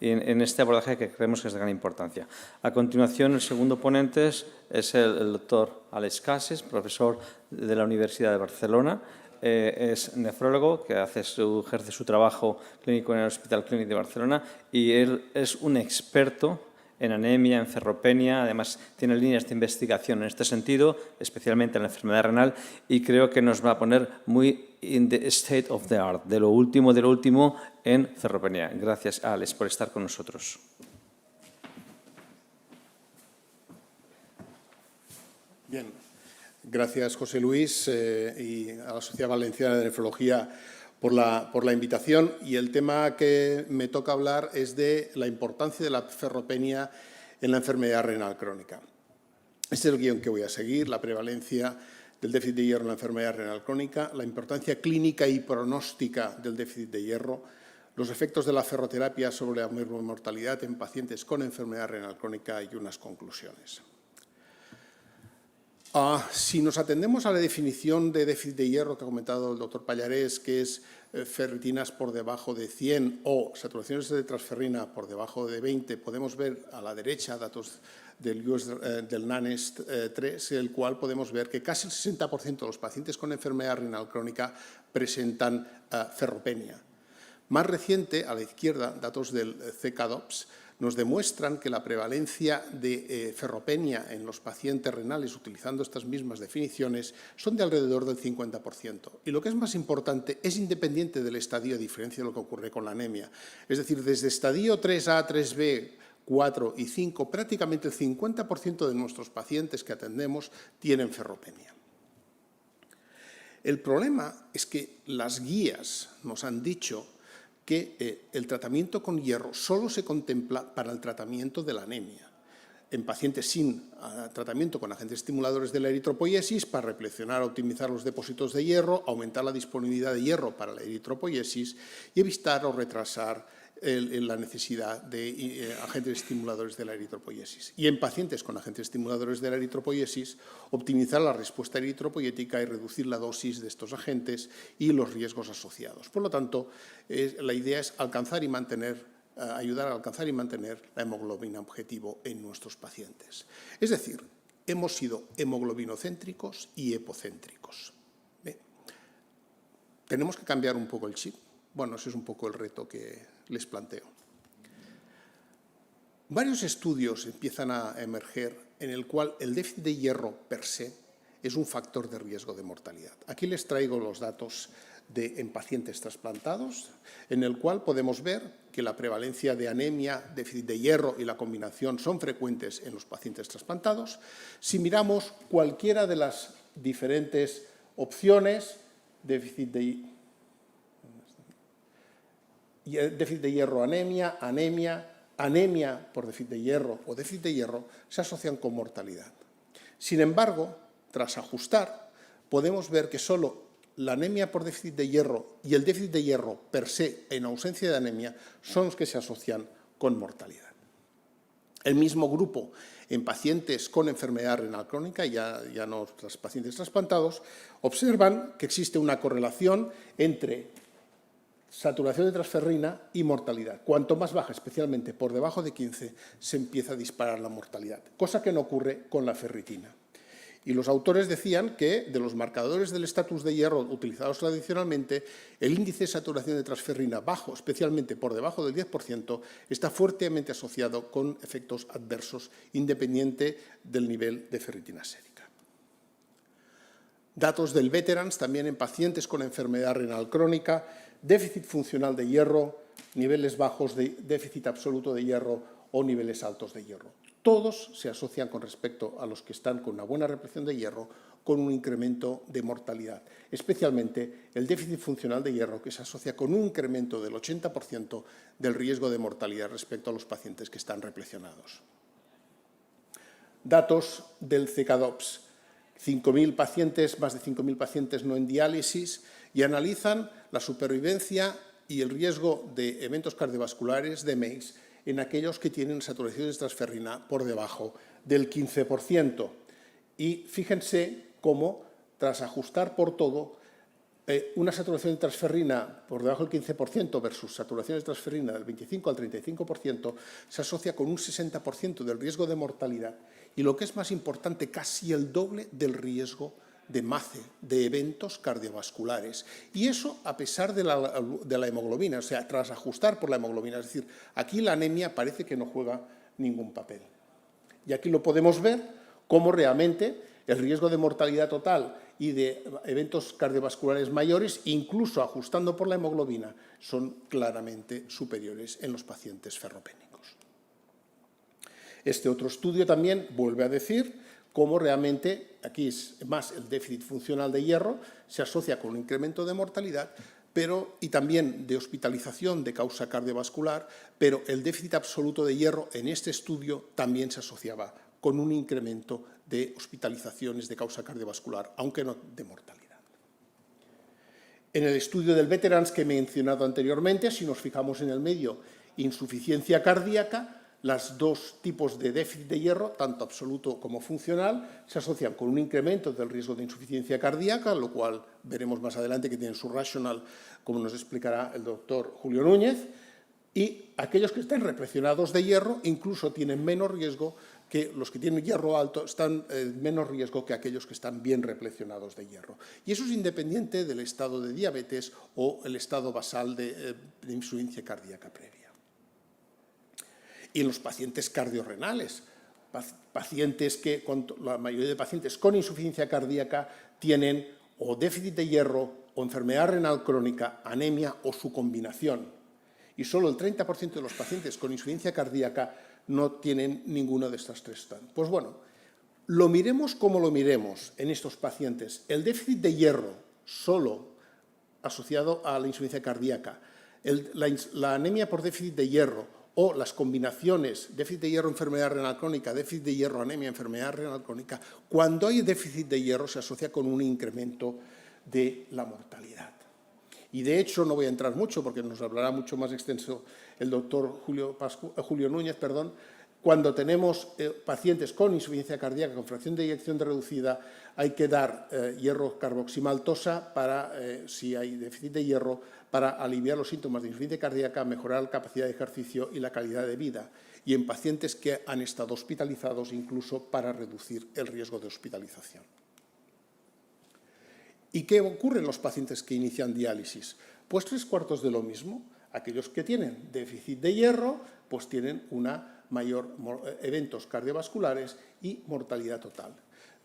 en este abordaje que creemos que es de gran importancia. A continuación, el segundo ponente es el doctor Àlex Cases, profesor de la Universidad de Barcelona. Es nefrólogo que ejerce su trabajo clínico en el Hospital Clínic de Barcelona y él es un experto en anemia, en ferropenia, además tiene líneas de investigación en este sentido, especialmente en la enfermedad renal, y creo que nos va a poner muy in the state of the art, de lo último en ferropenia. Gracias, Àlex, por estar con nosotros. Bien, gracias, José Luis, y a la Sociedad Valenciana de Nefrología por la invitación, y el tema que me toca hablar es de la importancia de la ferropenia en la enfermedad renal crónica. Este es el guión que voy a seguir: la prevalencia del déficit de hierro en la enfermedad renal crónica, la importancia clínica y pronóstica del déficit de hierro, los efectos de la ferroterapia sobre la mortalidad en pacientes con enfermedad renal crónica y unas conclusiones. Si nos atendemos a la definición de déficit de hierro que ha comentado el doctor Pallarés, que es ferritinas por debajo de 100 o saturaciones de transferrina por debajo de 20, podemos ver a la derecha datos del NANEST-3, el cual podemos ver que casi el 60% de los pacientes con enfermedad renal crónica presentan ferropenia. Más reciente, a la izquierda, datos del CKDOPS, nos demuestran que la prevalencia de ferropenia en los pacientes renales, utilizando estas mismas definiciones, son de alrededor del 50%. Y lo que es más importante, es independiente del estadio, a diferencia de lo que ocurre con la anemia. Es decir, desde estadio 3A, 3B, 4 y 5, prácticamente el 50% de nuestros pacientes que atendemos tienen ferropenia. El problema es que las guías nos han dicho que el tratamiento con hierro solo se contempla para el tratamiento de la anemia. En pacientes sin tratamiento con agentes estimuladores de la eritropoiesis, para replecionar o optimizar los depósitos de hierro, aumentar la disponibilidad de hierro para la eritropoiesis y evitar o retrasar la necesidad de agentes estimuladores de la eritropoiesis. Y en pacientes con agentes estimuladores de la eritropoiesis, optimizar la respuesta eritropoyética y reducir la dosis de estos agentes y los riesgos asociados. Por lo tanto, la idea es ayudar a alcanzar y mantener la hemoglobina objetivo en nuestros pacientes. Es decir, hemos sido hemoglobinocéntricos y epocéntricos. Bien. ¿Tenemos que cambiar un poco el chip? Bueno, ese es un poco el reto que les planteo. Varios estudios empiezan a emerger en el cual el déficit de hierro per se es un factor de riesgo de mortalidad. Aquí les traigo los datos en pacientes trasplantados, en el cual podemos ver que la prevalencia de anemia, déficit de hierro y la combinación son frecuentes en los pacientes trasplantados. Si miramos cualquiera de las diferentes opciones, déficit de hierro, anemia, anemia por déficit de hierro o déficit de hierro, se asocian con mortalidad. Sin embargo, tras ajustar, podemos ver que solo la anemia por déficit de hierro y el déficit de hierro per se, en ausencia de anemia, son los que se asocian con mortalidad. El mismo grupo en pacientes con enfermedad renal crónica, ya no los pacientes trasplantados, observan que existe una correlación entre saturación de transferrina y mortalidad. Cuanto más baja, especialmente por debajo de 15, se empieza a disparar la mortalidad, cosa que no ocurre con la ferritina. Y los autores decían que de los marcadores del estatus de hierro utilizados tradicionalmente, el índice de saturación de transferrina bajo, especialmente por debajo del 10%, está fuertemente asociado con efectos adversos independiente del nivel de ferritina sérica. Datos del Veterans, también en pacientes con enfermedad renal crónica, déficit funcional de hierro, niveles bajos de déficit absoluto de hierro o niveles altos de hierro. Todos se asocian con respecto a los que están con una buena represión de hierro con un incremento de mortalidad, especialmente el déficit funcional de hierro, que se asocia con un incremento del 80% del riesgo de mortalidad respecto a los pacientes que están replecionados. Datos del CKDOPS, 5.000 pacientes, más de 5.000 pacientes no en diálisis, y analizan la supervivencia y el riesgo de eventos cardiovasculares de MACE en aquellos que tienen saturaciones de transferrina por debajo del 15%. Y fíjense cómo, tras ajustar por todo, una saturación de transferrina por debajo del 15% versus saturaciones de transferina del 25 al 35% se asocia con un 60% del riesgo de mortalidad y, lo que es más importante, casi el doble del riesgo de MACE, de eventos cardiovasculares. Y eso a pesar de la hemoglobina, o sea, tras ajustar por la hemoglobina. Es decir, aquí la anemia parece que no juega ningún papel. Y aquí lo podemos ver cómo realmente el riesgo de mortalidad total y de eventos cardiovasculares mayores, incluso ajustando por la hemoglobina, son claramente superiores en los pacientes ferropénicos. Este otro estudio también vuelve a decir cómo realmente, aquí es más el déficit funcional de hierro, se asocia con un incremento de mortalidad y también de hospitalización de causa cardiovascular, pero el déficit absoluto de hierro en este estudio también se asociaba con un incremento de hospitalizaciones de causa cardiovascular, aunque no de mortalidad. En el estudio del Veterans que he mencionado anteriormente, si nos fijamos en el medio, insuficiencia cardíaca, los dos tipos de déficit de hierro, tanto absoluto como funcional, se asocian con un incremento del riesgo de insuficiencia cardíaca, lo cual veremos más adelante que tienen su racional, como nos explicará el doctor Julio Núñez, y aquellos que están represionados de hierro incluso tienen menos riesgo que los que tienen hierro alto, están menos riesgo que aquellos que están bien replecionados de hierro. Y eso es independiente del estado de diabetes o el estado basal de insuficiencia cardíaca previa. Y en los pacientes cardiorrenales, la mayoría de pacientes con insuficiencia cardíaca tienen o déficit de hierro o enfermedad renal crónica, anemia o su combinación. Y solo el 30% de los pacientes con insuficiencia cardíaca no tienen ninguna de estas tres. Pues bueno, lo miremos como lo miremos en estos pacientes. El déficit de hierro solo asociado a la insuficiencia cardíaca, la anemia por déficit de hierro o las combinaciones déficit de hierro, enfermedad renal crónica, déficit de hierro, anemia, enfermedad renal crónica, cuando hay déficit de hierro se asocia con un incremento de la mortalidad. Y de hecho, no voy a entrar mucho porque nos hablará mucho más extenso el doctor Julio Núñez, cuando tenemos pacientes con insuficiencia cardíaca con fracción de eyección reducida, hay que dar hierro carboximaltosa para, si hay déficit de hierro, para aliviar los síntomas de insuficiencia cardíaca, mejorar la capacidad de ejercicio y la calidad de vida. Y en pacientes que han estado hospitalizados, incluso para reducir el riesgo de hospitalización. ¿Y qué ocurre en los pacientes que inician diálisis? Pues 3/4 de lo mismo. Aquellos que tienen déficit de hierro, pues tienen una mayor eventos cardiovasculares y mortalidad total.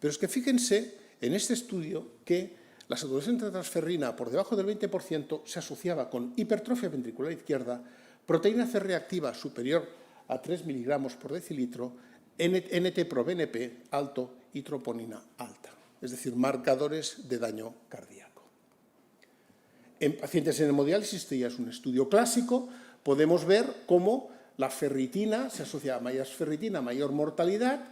Pero es que fíjense en este estudio que la saturación de transferrina por debajo del 20% se asociaba con hipertrofia ventricular izquierda, proteína C reactiva superior a 3 miligramos por decilitro, NT-proBNP alto y troponina alta, es decir, marcadores de daño cardíaco. En pacientes en hemodiálisis, este ya es un estudio clásico, podemos ver cómo la ferritina se asocia a mayor ferritina, mayor mortalidad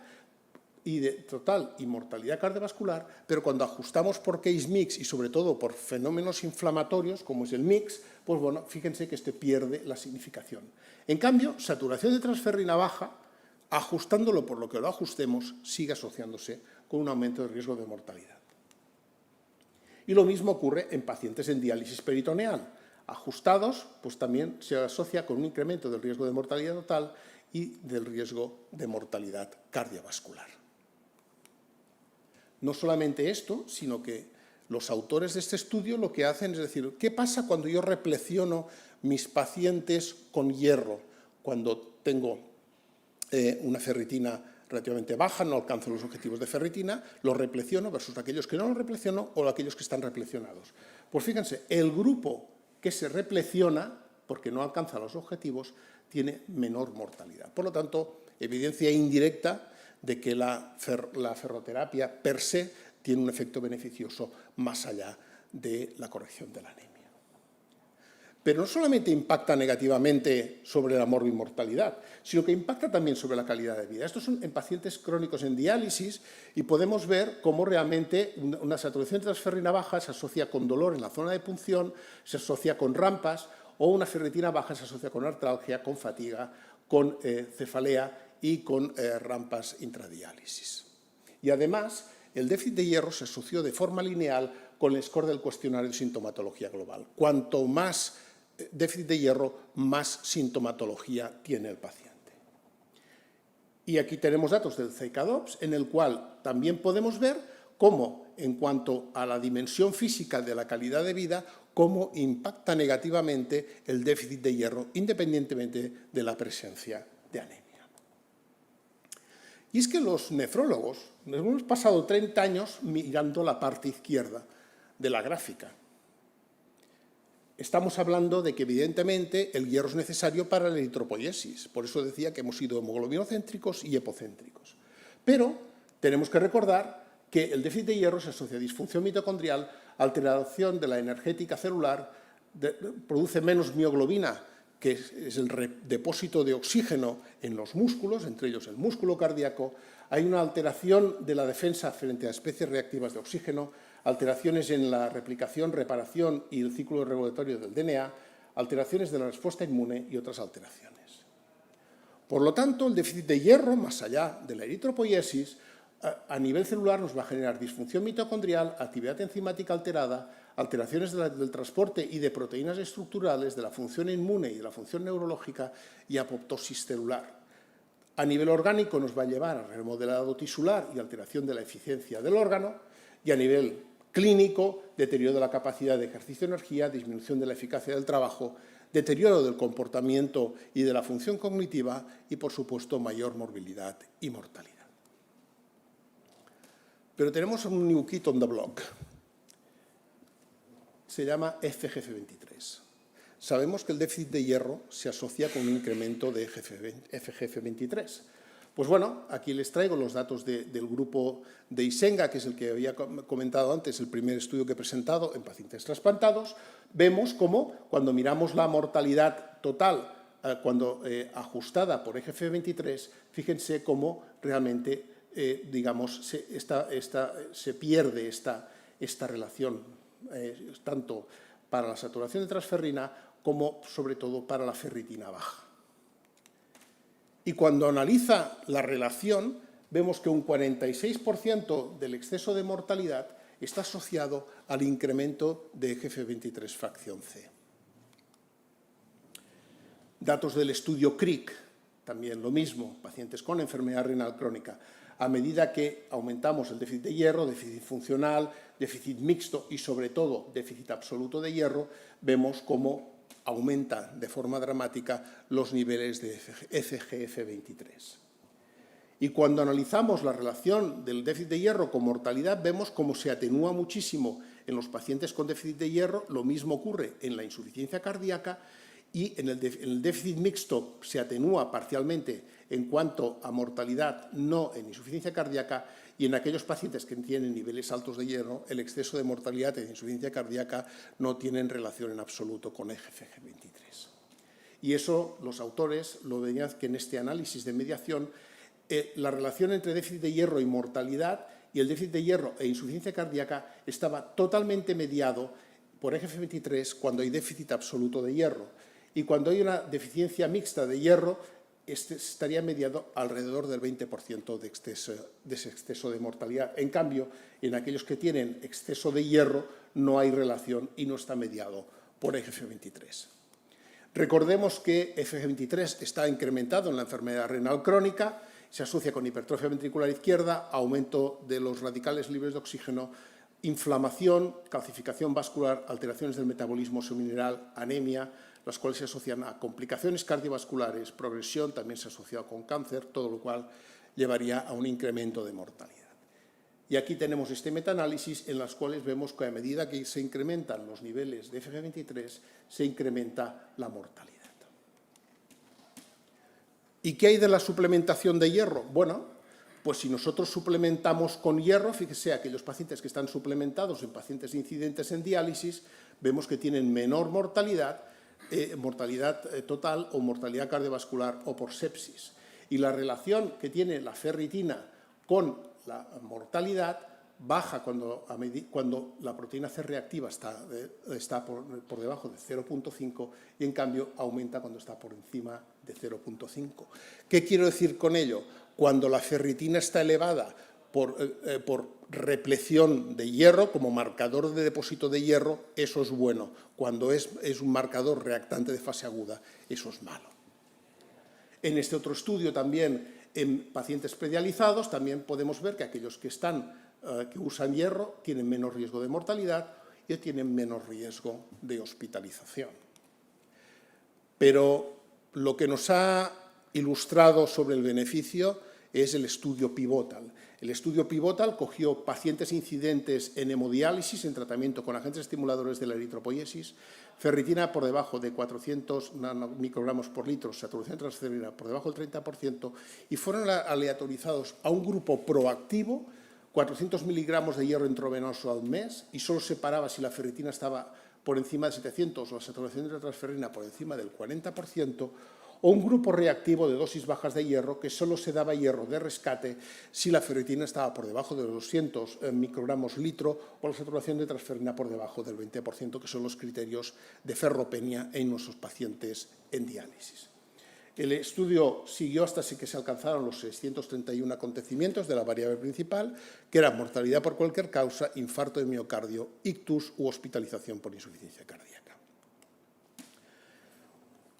y de total y mortalidad cardiovascular, pero cuando ajustamos por case mix y sobre todo por fenómenos inflamatorios, como es el mix, pues bueno, fíjense que este pierde la significación. En cambio, saturación de transferrina baja, ajustándolo por lo que lo ajustemos, sigue asociándose con un aumento de riesgo de mortalidad. Y lo mismo ocurre en pacientes en diálisis peritoneal. Ajustados, pues también se asocia con un incremento del riesgo de mortalidad total y del riesgo de mortalidad cardiovascular. No solamente esto, sino que los autores de este estudio lo que hacen es decir, ¿qué pasa cuando yo repleciono mis pacientes con hierro? Cuando tengo una ferritina relativamente baja, no alcanzo los objetivos de ferritina, los repleciono versus aquellos que no los repleciono o aquellos que están replecionados. Pues fíjense, el grupo que se repleciona, porque no alcanza los objetivos, tiene menor mortalidad. Por lo tanto, evidencia indirecta de que la ferroterapia per se tiene un efecto beneficioso más allá de la corrección de la anemia. Pero no solamente impacta negativamente sobre la morbimortalidad, sino que impacta también sobre la calidad de vida. Estos son en pacientes crónicos en diálisis y podemos ver cómo realmente una saturación de transferrina baja se asocia con dolor en la zona de punción, se asocia con rampas, o una ferritina baja se asocia con artralgia, con fatiga, con cefalea y con rampas intradiálisis. Y además, el déficit de hierro se asoció de forma lineal con el score del cuestionario de sintomatología global. Cuanto más déficit de hierro, más sintomatología tiene el paciente. Y aquí tenemos datos del CEICADOPS, en el cual también podemos ver cómo, en cuanto a la dimensión física de la calidad de vida, cómo impacta negativamente el déficit de hierro, independientemente de la presencia de anemia. Y es que los nefrólogos nos hemos pasado 30 años mirando la parte izquierda de la gráfica. Estamos hablando de que, evidentemente, el hierro es necesario para la eritropoiesis. Por eso decía que hemos sido hemoglobinocéntricos y epocéntricos. Pero tenemos que recordar que el déficit de hierro se asocia a disfunción mitocondrial, alteración de la energética celular, produce menos mioglobina, que es el depósito de oxígeno en los músculos, entre ellos el músculo cardíaco. Hay una alteración de la defensa frente a especies reactivas de oxígeno, alteraciones en la replicación, reparación y el ciclo regulatorio del DNA, alteraciones de la respuesta inmune y otras alteraciones. Por lo tanto, el déficit de hierro, más allá de la eritropoiesis, a nivel celular nos va a generar disfunción mitocondrial, actividad enzimática alterada, alteraciones del transporte y de proteínas estructurales, de la función inmune y de la función neurológica y apoptosis celular. A nivel orgánico nos va a llevar a remodelado tisular y alteración de la eficiencia del órgano, y a nivel clínico, deterioro de la capacidad de ejercicio de energía, disminución de la eficacia del trabajo, deterioro del comportamiento y de la función cognitiva y, por supuesto, mayor morbilidad y mortalidad. Pero tenemos un new kid on the block. Se llama FGF23. Sabemos que el déficit de hierro se asocia con un incremento de FGF23. Pues bueno, aquí les traigo los datos del grupo de Isenga, que es el que había comentado antes, el primer estudio que he presentado en pacientes trasplantados. Vemos cómo, cuando miramos la mortalidad total, ajustada por FGF23, fíjense cómo realmente, se pierde esta relación, tanto para la saturación de transferrina como, sobre todo, para la ferritina baja. Y cuando analiza la relación, vemos que un 46% del exceso de mortalidad está asociado al incremento de FGF23 fracción C. Datos del estudio CRIC, también lo mismo, pacientes con enfermedad renal crónica. A medida que aumentamos el déficit de hierro, déficit funcional, déficit mixto y, sobre todo, déficit absoluto de hierro, vemos cómo aumenta de forma dramática los niveles de FGF23. Y cuando analizamos la relación del déficit de hierro con mortalidad, vemos cómo se atenúa muchísimo en los pacientes con déficit de hierro. Lo mismo ocurre en la insuficiencia cardíaca, y en el déficit mixto se atenúa parcialmente en cuanto a mortalidad, no en insuficiencia cardíaca, y en aquellos pacientes que tienen niveles altos de hierro, el exceso de mortalidad en insuficiencia cardíaca no tienen relación en absoluto con FGF23. Y eso los autores lo veían que en este análisis de mediación, la relación entre déficit de hierro y mortalidad y el déficit de hierro e insuficiencia cardíaca estaba totalmente mediado por FGF23 cuando hay déficit absoluto de hierro. Y cuando hay una deficiencia mixta de hierro, estaría mediado alrededor del 20% de ese exceso de mortalidad. En cambio, en aquellos que tienen exceso de hierro no hay relación y no está mediado por FGF23. Recordemos que FGF23 está incrementado en la enfermedad renal crónica, se asocia con hipertrofia ventricular izquierda, aumento de los radicales libres de oxígeno, inflamación, calcificación vascular, alteraciones del metabolismo mineral, anemia, las cuales se asocian a complicaciones cardiovasculares, progresión, también se asocia con cáncer, todo lo cual llevaría a un incremento de mortalidad. Y aquí tenemos este metaanálisis en las cuales vemos que a medida que se incrementan los niveles de FGF23, se incrementa la mortalidad. ¿Y qué hay de la suplementación de hierro? Bueno, pues si nosotros suplementamos con hierro, fíjese, aquellos pacientes que están suplementados en pacientes incidentes en diálisis, vemos que tienen menor mortalidad, total o mortalidad cardiovascular o por sepsis. Y la relación que tiene la ferritina con la mortalidad baja cuando la proteína C reactiva está por debajo de 0,5 y en cambio aumenta cuando está por encima de 0,5. ¿Qué quiero decir con ello? Cuando la ferritina está elevada por repleción de hierro, como marcador de depósito de hierro, eso es bueno. Cuando es un marcador reactante de fase aguda, eso es malo. En este otro estudio también, en pacientes predializados, también podemos ver que aquellos que usan hierro tienen menos riesgo de mortalidad y tienen menos riesgo de hospitalización. Pero lo que nos ha ilustrado sobre el beneficio es el estudio Pivotal. El estudio Pivotal cogió pacientes incidentes en hemodiálisis, en tratamiento con agentes estimuladores de la eritropoiesis, ferritina por debajo de 400 microgramos por litro, saturación de transferrina por debajo del 30%, y fueron aleatorizados a un grupo proactivo, 400 miligramos de hierro intravenoso al mes, y solo se paraba si la ferritina estaba por encima de 700 o la saturación de transferrina por encima del 40%, o un grupo reactivo de dosis bajas de hierro que solo se daba hierro de rescate si la ferritina estaba por debajo de los 200 microgramos litro o la saturación de transferrina por debajo del 20%, que son los criterios de ferropenia en nuestros pacientes en diálisis. El estudio siguió hasta que se alcanzaron los 631 acontecimientos de la variable principal, que era mortalidad por cualquier causa, infarto de miocardio, ictus u hospitalización por insuficiencia cardíaca.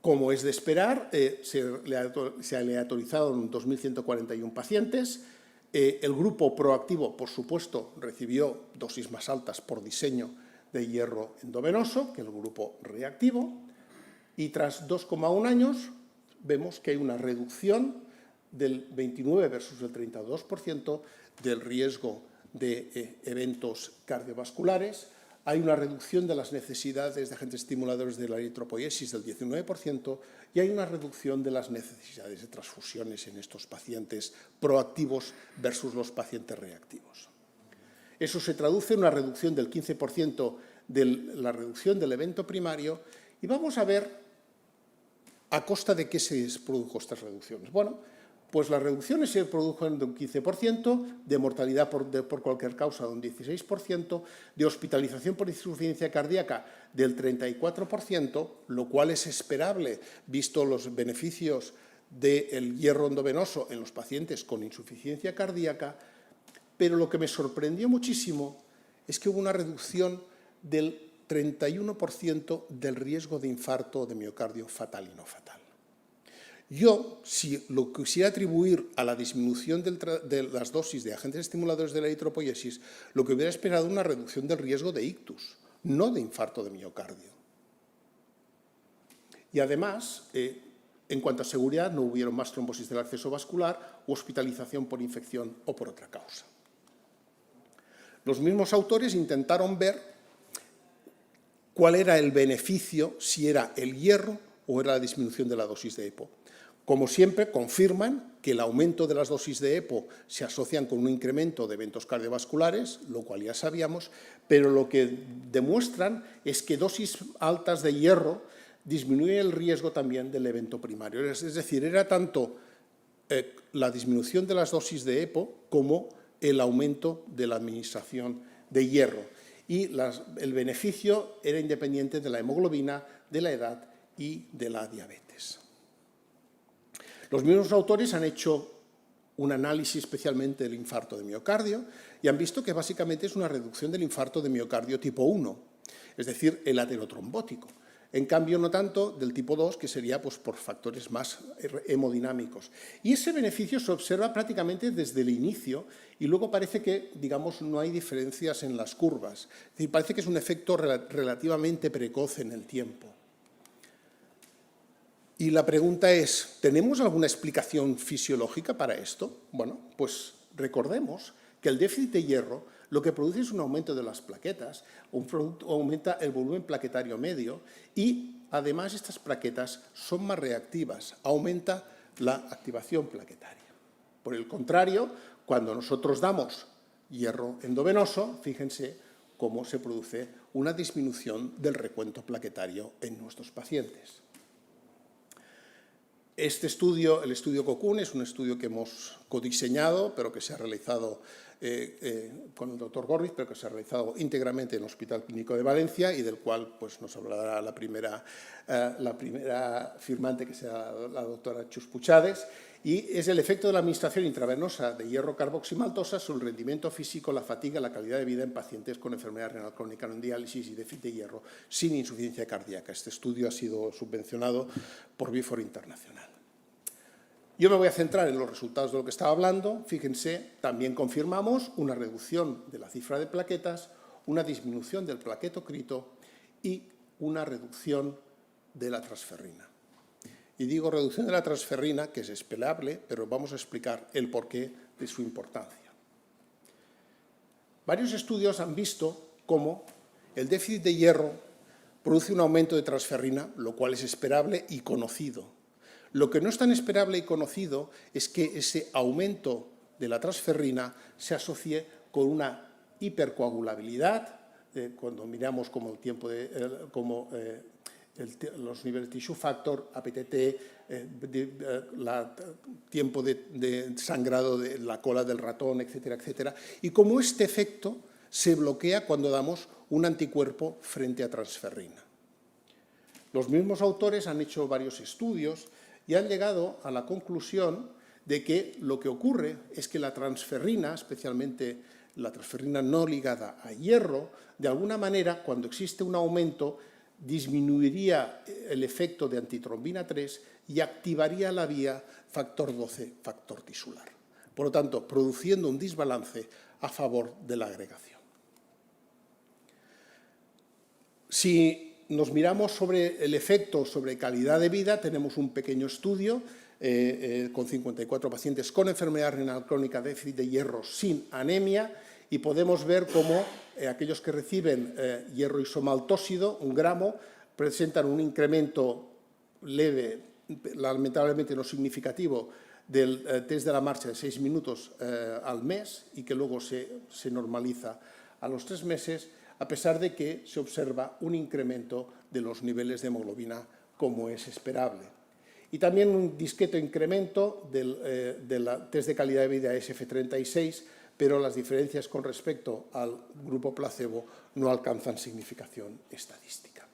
Como es de esperar, se aleatorizaron 2.141 pacientes. El grupo proactivo, por supuesto, recibió dosis más altas por diseño de hierro endovenoso que el grupo reactivo. Y tras 2,1 años, vemos que hay una reducción del 29 versus el 32% del riesgo de eventos cardiovasculares. Hay una reducción de las necesidades de agentes estimuladores de la eritropoiesis del 19% y hay una reducción de las necesidades de transfusiones en estos pacientes proactivos versus los pacientes reactivos. Eso se traduce en una reducción del 15% de la reducción del evento primario y vamos a ver a costa de qué se produjo estas reducciones. Bueno, pues las reducciones se produjeron de un 15%, de mortalidad por cualquier causa de un 16%, de hospitalización por insuficiencia cardíaca del 34%, lo cual es esperable visto los beneficios del hierro endovenoso en los pacientes con insuficiencia cardíaca, pero lo que me sorprendió muchísimo es que hubo una reducción del 31% del riesgo de infarto de miocardio fatal y no fatal. Yo, si lo quisiera atribuir a la disminución de las dosis de agentes estimuladores de la eritropoiesis, lo que hubiera esperado una reducción del riesgo de ictus, no de infarto de miocardio. Y además, en cuanto a seguridad, no hubieron más trombosis del acceso vascular u hospitalización por infección o por otra causa. Los mismos autores intentaron ver cuál era el beneficio, si era el hierro o era la disminución de la dosis de EPO. Como siempre, confirman que el aumento de las dosis de EPO se asocian con un incremento de eventos cardiovasculares, lo cual ya sabíamos, pero lo que demuestran es que dosis altas de hierro disminuyen el riesgo también del evento primario. Es decir, era tanto la disminución de las dosis de EPO como el aumento de la administración de hierro. Y el beneficio era independiente de la hemoglobina, de la edad y de la diabetes. Los mismos autores han hecho un análisis especialmente del infarto de miocardio y han visto que básicamente es una reducción del infarto de miocardio tipo 1, es decir, el aterotrombótico. En cambio, no tanto del tipo 2, que sería pues, por factores más hemodinámicos. Y ese beneficio se observa prácticamente desde el inicio y luego parece que, digamos, no hay diferencias en las curvas. Es decir, parece que es un efecto relativamente precoz en el tiempo. Y la pregunta es, ¿tenemos alguna explicación fisiológica para esto? Bueno, pues recordemos que el déficit de hierro lo que produce es un aumento de las plaquetas, aumenta el volumen plaquetario medio y, además, estas plaquetas son más reactivas, aumenta la activación plaquetaria. Por el contrario, cuando nosotros damos hierro endovenoso, fíjense cómo se produce una disminución del recuento plaquetario en nuestros pacientes. Este estudio, el estudio Cocoon, es un estudio que hemos codiseñado, pero que se ha realizado con el doctor Gorriz, pero que se ha realizado íntegramente en el Hospital Clínico de Valencia y del cual pues, nos hablará la primera firmante, que será la doctora Chus Puchades. y es el efecto de la administración intravenosa de hierro carboximaltosa sobre el rendimiento físico, la fatiga y la calidad de vida en pacientes con enfermedad renal crónica no en diálisis y déficit de hierro sin insuficiencia cardíaca. Este estudio ha sido subvencionado por Vifor Internacional. Yo me voy a centrar en los resultados de lo que estaba hablando. Fíjense, también confirmamos una reducción de la cifra de plaquetas, una disminución del plaquetocrito y una reducción de la transferrina. Y digo reducción de la transferrina, que es esperable, pero vamos a explicar el porqué de su importancia. Varios estudios han visto cómo el déficit de hierro produce un aumento de transferrina, lo cual es esperable y conocido. Lo que no es tan esperable y conocido es que ese aumento de la transferrina se asocie con una hipercoagulabilidad, cuando miramos como el tiempo los niveles de tissue factor, APTT, tiempo de sangrado de la cola del ratón, etcétera, etcétera. Y como este efecto se bloquea cuando damos un anticuerpo frente a transferrina. Los mismos autores han hecho varios estudios y han llegado a la conclusión de que lo que ocurre es que la transferrina, especialmente la transferrina no ligada a hierro, de alguna manera, cuando existe un aumento, disminuiría el efecto de antitrombina 3 y activaría la vía factor 12, factor tisular. Por lo tanto, produciendo un desbalance a favor de la agregación. Si nos miramos sobre el efecto sobre calidad de vida, tenemos un pequeño estudio con 54 pacientes con enfermedad renal crónica, déficit de hierro sin anemia, y podemos ver cómo aquellos que reciben hierro isomaltósido, 1 gramo, presentan un incremento leve, lamentablemente no significativo, del test de la marcha de 6 minutos al mes y que luego se normaliza a los 3 meses, a pesar de que se observa un incremento de los niveles de hemoglobina como es esperable. Y también un discreto incremento del test de calidad de vida SF36, pero las diferencias con respecto al grupo placebo no alcanzan significación estadística.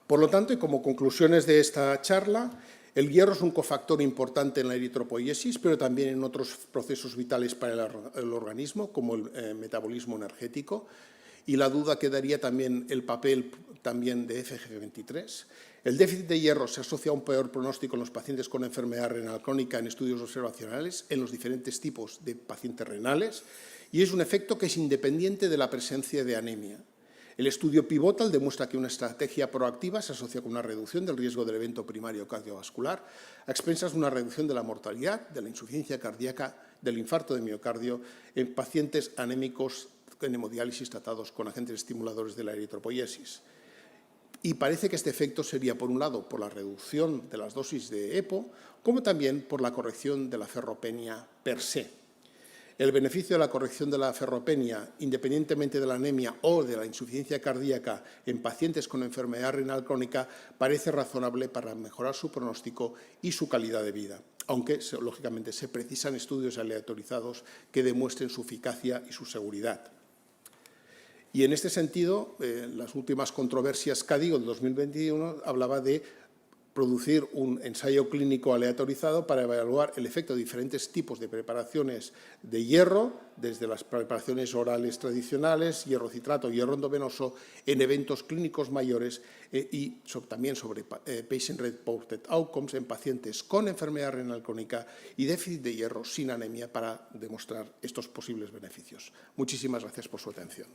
Por lo tanto, y como conclusiones de esta charla, el hierro es un cofactor importante en la eritropoiesis, pero también en otros procesos vitales para el organismo, como el metabolismo energético, y la duda quedaría también el papel también de FGF23. El déficit de hierro se asocia a un peor pronóstico en los pacientes con enfermedad renal crónica en estudios observacionales en los diferentes tipos de pacientes renales y es un efecto que es independiente de la presencia de anemia. El estudio pivotal demuestra que una estrategia proactiva se asocia con una reducción del riesgo del evento primario cardiovascular a expensas de una reducción de la mortalidad, de la insuficiencia cardíaca, del infarto de miocardio en pacientes anémicos en hemodiálisis tratados con agentes estimuladores de la eritropoiesis. Y parece que este efecto sería, por un lado, por la reducción de las dosis de EPO, como también por la corrección de la ferropenia per se. El beneficio de la corrección de la ferropenia, independientemente de la anemia o de la insuficiencia cardíaca en pacientes con enfermedad renal crónica, parece razonable para mejorar su pronóstico y su calidad de vida, aunque, lógicamente, se precisan estudios aleatorizados que demuestren su eficacia y su seguridad. Y en este sentido, las últimas controversias CADIO del 2021 hablaba de producir un ensayo clínico aleatorizado para evaluar el efecto de diferentes tipos de preparaciones de hierro, desde las preparaciones orales tradicionales, hierro citrato, hierro endovenoso, en eventos clínicos mayores y también sobre patient reported outcomes en pacientes con enfermedad renal crónica y déficit de hierro sin anemia para demostrar estos posibles beneficios. Muchísimas gracias por su atención.